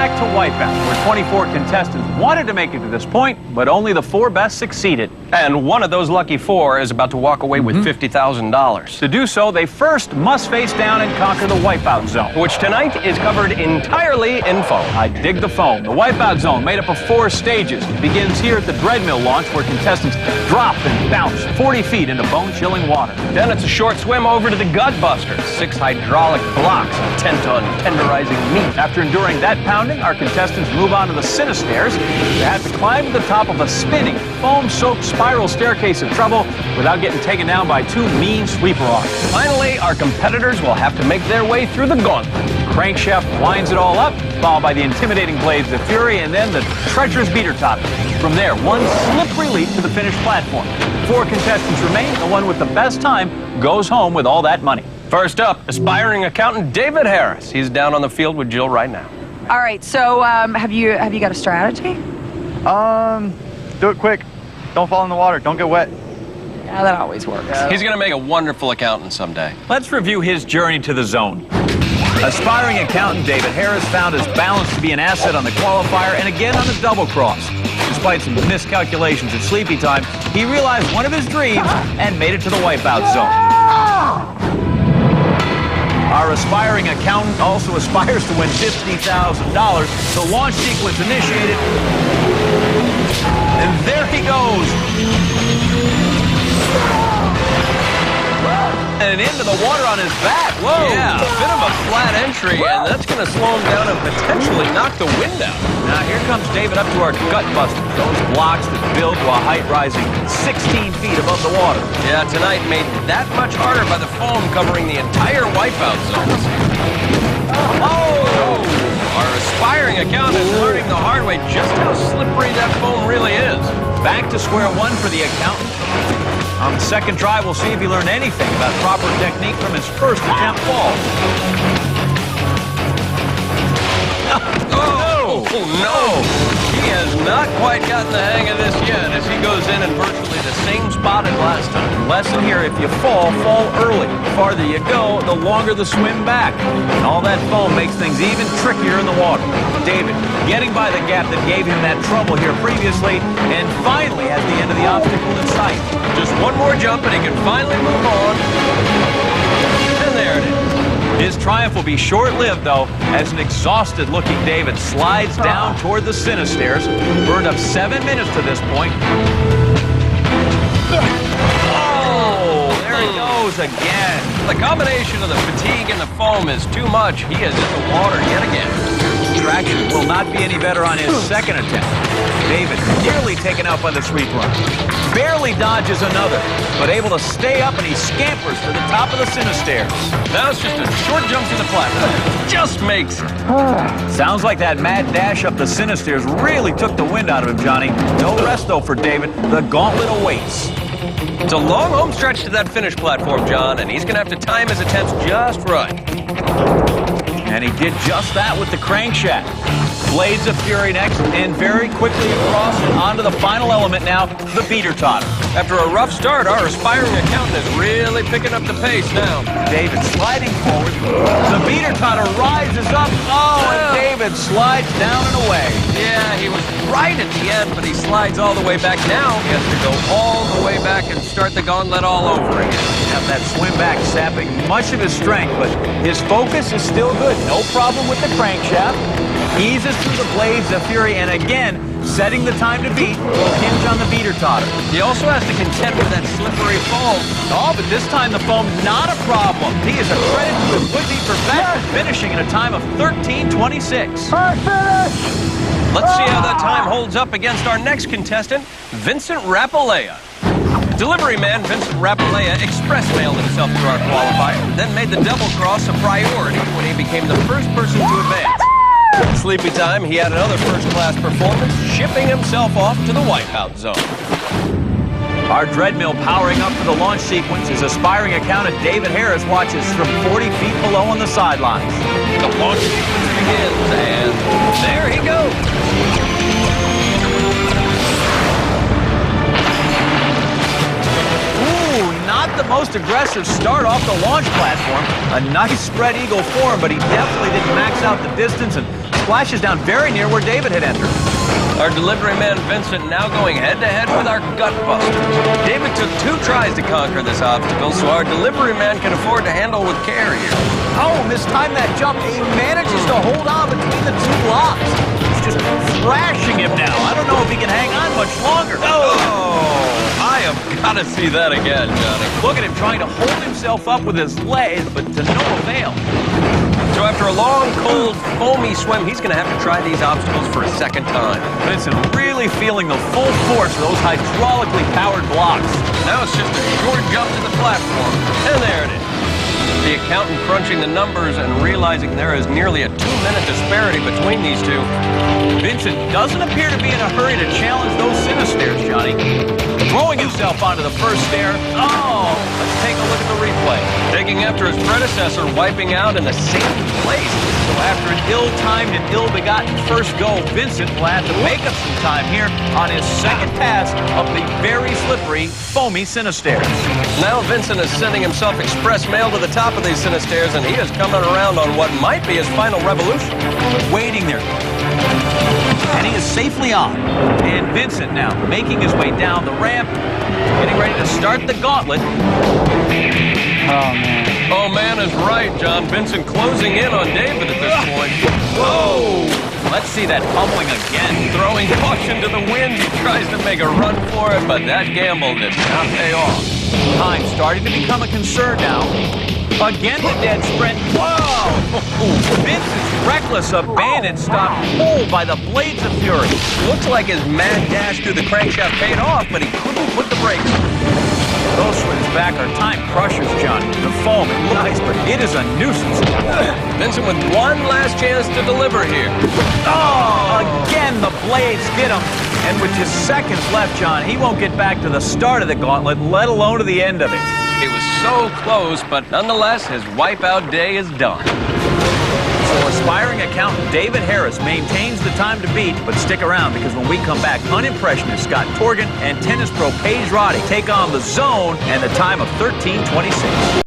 back to Wipeout, where 24 contestants wanted to make it to this point, but only the 4 best succeeded. And one of those lucky 4 is about to walk away with $50,000. To do so, they first must face down and conquer the Wipeout Zone, Which tonight is covered entirely in foam. I dig the foam. The Wipeout Zone, made up of 4 stages, begins here at the Dreadmill launch, where contestants drop and bounce 40 feet into bone-chilling water. Then it's a short swim over to the Gutbusters, 6 hydraulic blocks of 10-ton tenderizing meat. After enduring that pounding, our contestants move on to the Cinestairs. They have to climb to the top of a spinning, foam-soaked spiral staircase of trouble without getting taken down by 2 mean sweeper arms. Finally, our competitors will have to make their way through the gauntlet. Crankshaft winds it all up, followed by the intimidating Blades of Fury, and then the treacherous beater top. From there, one slippery leap to the finished platform. 4 contestants remain. The one with the best time goes home with all that money. First up, aspiring accountant David Harris. He's down on the field with Jill right now. All right, so have you got a strategy? Do it quick. Don't fall in the water. Don't get wet. Yeah, that always works. He's going to make a wonderful accountant someday. Let's review his journey to the zone. Aspiring accountant David Harris found his balance to be an asset on the qualifier and again on the double cross. Despite some miscalculations at sleepy time, he realized one of his dreams and made it to the Wipeout Zone. Our aspiring accountant also aspires to win $50,000. The launch sequence initiated. And there he goes. And into the water on his back. Whoa! Yeah, a bit of a flat entry, and that's going to slow him down and potentially knock the wind out. Now here comes David up to our Gutbusters, those blocks that build to a height rising 16 feet above the water. Yeah, tonight made that much harder by the foam covering the entire Wipeout Zone. Oh! Our aspiring accountant is learning the hard way just how slippery that foam really is. Back to square one for the accountant. On the second try, we'll see if he learned anything about proper technique from his first attempt fall. Oh, no! He has not quite gotten the hang of this yet as he goes in virtually the same spot as last time. Lesson here, if you fall early. The farther you go, the longer the swim back. And all that foam makes things even trickier in the water. David getting by the gap that gave him that trouble here previously, and finally has the end of the obstacle in sight. Just one more jump and he can finally move on. And there it is. His triumph will be short-lived, though, as an exhausted-looking David slides down toward the Cinestairs. Burned up 7 minutes to this point. Oh, there he goes again. The combination of the fatigue and the foam is too much. He is in the water yet again. Traction will not be any better on his second attempt. David nearly taken out by the sweep run. Barely dodges another, but able to stay up, and he scampers to the top of the Cinestairs. Now it's just a short jump to the platform. Just makes it. Sounds like that mad dash up the Cinestairs really took the wind out of him, Johnny. No rest, though, for David. The gauntlet awaits. It's a long home stretch to that finish platform, John, and he's going to have to time his attempts just right. And he did just that with the crankshaft. Blades of Fury next, and very quickly across and onto the final element now, the beater totter. After a rough start, our aspiring accountant is really picking up the pace now. David sliding forward. The beater totter rises up. Oh, and David slides down and away. Yeah, he was right at the end, but he slides all the way back now. He has to go all the way back and start the gauntlet all over again. Have that swim back sapping much of his strength, but his focus is still good. No problem with the crankshaft. Eases through the Blades of Fury, and again, setting the time to beat will hinge on the beater totter. He also has to contend with that slippery foam. Oh, but this time the foam not a problem. He is a credit to his would-be perfection, finishing in a time of 13:26. Let's see how that time holds up against our next contestant, Vincent Rapalea. Delivery man Vincent Rapalea express mailed himself through our qualifier, then made the double cross a priority when he became the first person to advance. At sleepy time, he had another first-class performance, shipping himself off to the Wipeout Zone. Our Dreadmill powering up for the launch sequence as aspiring accountant David Harris watches from 40 feet below on the sidelines. The launch sequence begins, and there he goes. Ooh, not the most aggressive start off the launch platform. A nice spread eagle form, but he definitely didn't max out the distance and splashes down very near where David had entered. Our delivery man, Vincent, now going head-to-head with our gut buster. David took 2 tries to conquer this obstacle, so our delivery man can afford to handle with care here. Oh, mistimed that jump. He manages to hold on between the 2 blocks. He's just thrashing him now. I don't know if he can hang on much longer. Oh, I have got to see that again, Johnny. Look at him trying to hold himself up with his legs, but to no avail. So after a long, cold, foamy swim, he's going to have to try these obstacles for a second time. Vincent really feeling the full force of those hydraulically powered blocks. Now it's just a short jump to the platform, and there it is. The accountant crunching the numbers and realizing there is nearly a 2-minute disparity between these two. Vincent doesn't appear to be in a hurry to challenge those Cinestairs, Johnny. Throwing himself onto the first stair. Oh, let's take a look at the replay. Taking after his predecessor, wiping out in the same place. So after an ill-timed and ill-begotten first go, Vincent will have to make up some time here on his second pass of the very slippery, foamy Cinestairs. Now Vincent is sending himself express mail to the top of these Cinestairs, and he is coming around on what might be his final revolution. Waiting there. And he is safely on. And Vincent now making his way down the ramp, getting ready to start the gauntlet. Oh, man is right, John. Vincent closing in on David at this point. Whoa! Let's see that pummeling again. Throwing caution to the wind, he tries to make a run for it, but that gamble did not pay off. Time starting to become a concern now. Again, the dead sprint. Whoa! Vincent's reckless abandon stopped whole by the blades of fury. Looks like his mad dash through the crankshaft paid off, but he couldn't put the brakes on. Those swings back are time crushers, Johnny. The foam is nice, but it is a nuisance. Vincent with one last chance to deliver here. Oh! Again, the blades get him. And with just seconds left, John, he won't get back to the start of the gauntlet, let alone to the end of it. It was so close, but nonetheless, his wipeout day is done. So aspiring accountant David Harris maintains the time to beat, but stick around because when we come back, unimpressionist Scott Torgan and tennis pro Paige Roddy take on the zone and the time of 13:26.